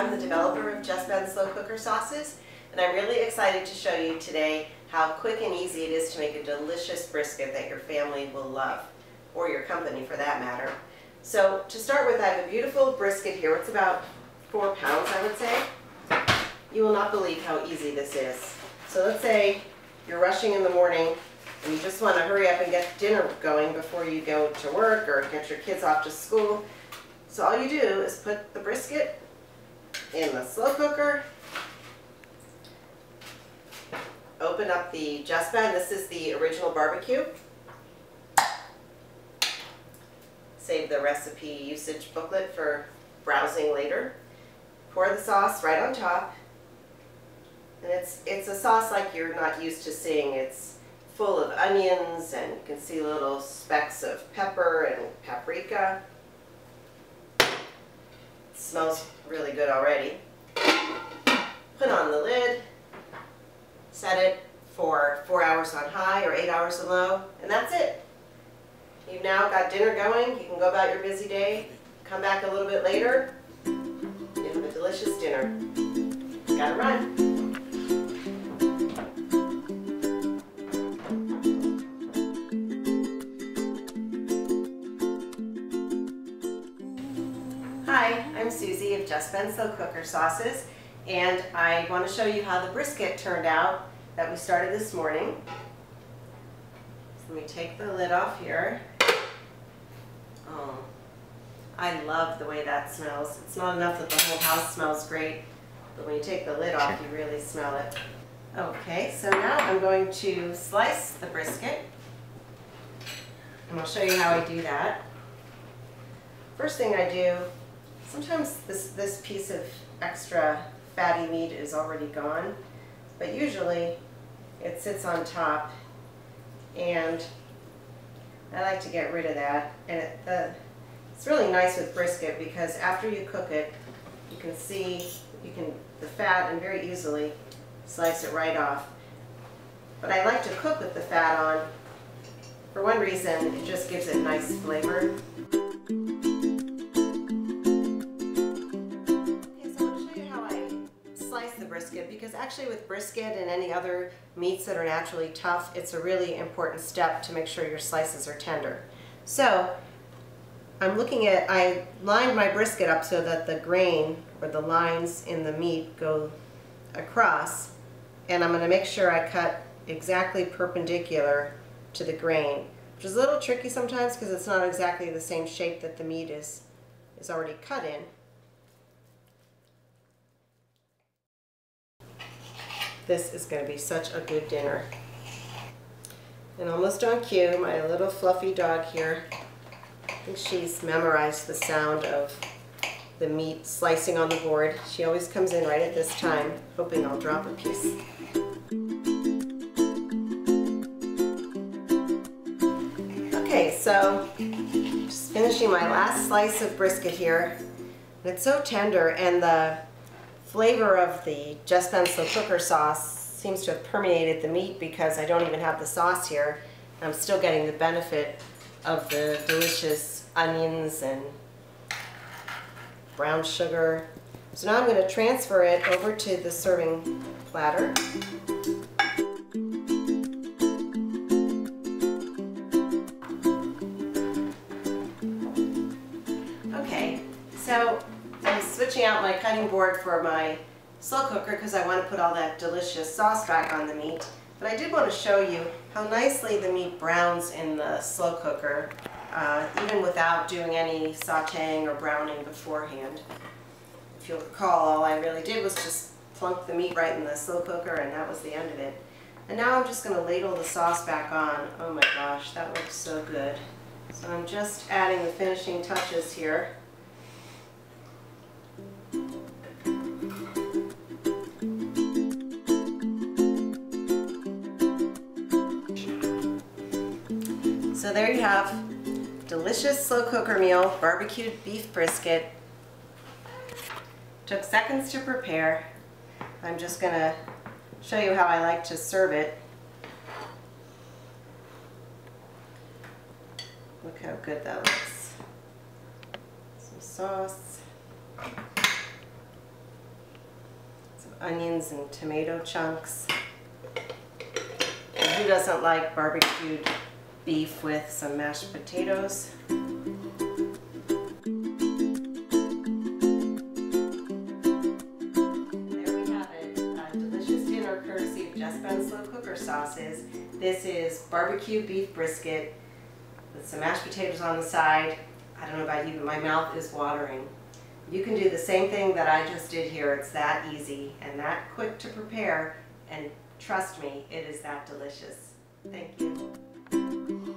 I'm the developer of Jesben slow cooker sauces, and I'm really excited to show you today how quick and easy it is to make a delicious brisket that your family will love, or your company for that matter. So to start with, I have a beautiful brisket here. It's about 4 pounds, I would say. You will not believe how easy this is. So let's say you're rushing in the morning and you just want to hurry up and get dinner going before you go to work or get your kids off to school. So all you do is put the brisket in the slow cooker, open up the Jesben. This is the original barbecue. Save the recipe usage booklet for browsing later. Pour the sauce right on top. And it's a sauce like you're not used to seeing. It's full of onions, and you can see little specks of pepper and paprika. It smells really good already. Put on the lid, set it for 4 hours on high or 8 hours on low, and that's it. You've now got dinner going. You can go about your busy day, come back a little bit later, you have a delicious dinner. Gotta run. Hi, I'm Susie of Jesben Slow Cooker Sauces, and I want to show you how the brisket turned out that we started this morning. So let me take the lid off here. Oh, I love the way that smells. It's not enough that the whole house smells great, but when you take the lid off, you really smell it. Okay, so now I'm going to slice the brisket, and I'll show you how I do that. First thing I do, sometimes this piece of extra fatty meat is already gone, but usually it sits on top, and I like to get rid of that. And it's really nice with brisket because after you cook it, you can see the fat and very easily slice it right off. But I like to cook with the fat on. For one reason, it just gives it nice flavor. Brisket, because actually with brisket and any other meats that are naturally tough, it's a really important step to make sure your slices are tender. So I lined my brisket up so that the grain or the lines in the meat go across, and I'm going to make sure I cut exactly perpendicular to the grain, which is a little tricky sometimes because it's not exactly the same shape that the meat is already cut in. This is going to be such a good dinner. And almost on cue, my little fluffy dog here, I think she's memorized the sound of the meat slicing on the board. She always comes in right at this time, hoping I'll drop a piece. Okay, so just finishing my last slice of brisket here. And it's so tender, and the flavor of the Jesben slow cooker sauce seems to have permeated the meat because I don't even have the sauce here. I'm still getting the benefit of the delicious onions and brown sugar. So now I'm going to transfer it over to the serving platter. Okay, so I'm switching out my cutting board for my slow cooker because I want to put all that delicious sauce back on the meat. But I did want to show you how nicely the meat browns in the slow cooker, even without doing any sauteing or browning beforehand. If you'll recall, all I really did was just plunk the meat right in the slow cooker, and that was the end of it. And now I'm just going to ladle the sauce back on. Oh my gosh, that looks so good. So I'm just adding the finishing touches here. So there you have delicious slow cooker meal, barbecued beef brisket. Took seconds to prepare. I'm just going to show you how I like to serve it. Look how good that looks. Some sauce. onions and tomato chunks. And who doesn't like barbecued beef with some mashed potatoes? Courtesy of Jesben slow cooker sauces. This is barbecue beef brisket with some mashed potatoes on the side. I don't know about you, but my mouth is watering. You can do the same thing that I just did here. It's that easy and that quick to prepare, and trust me, it is that delicious. Thank you.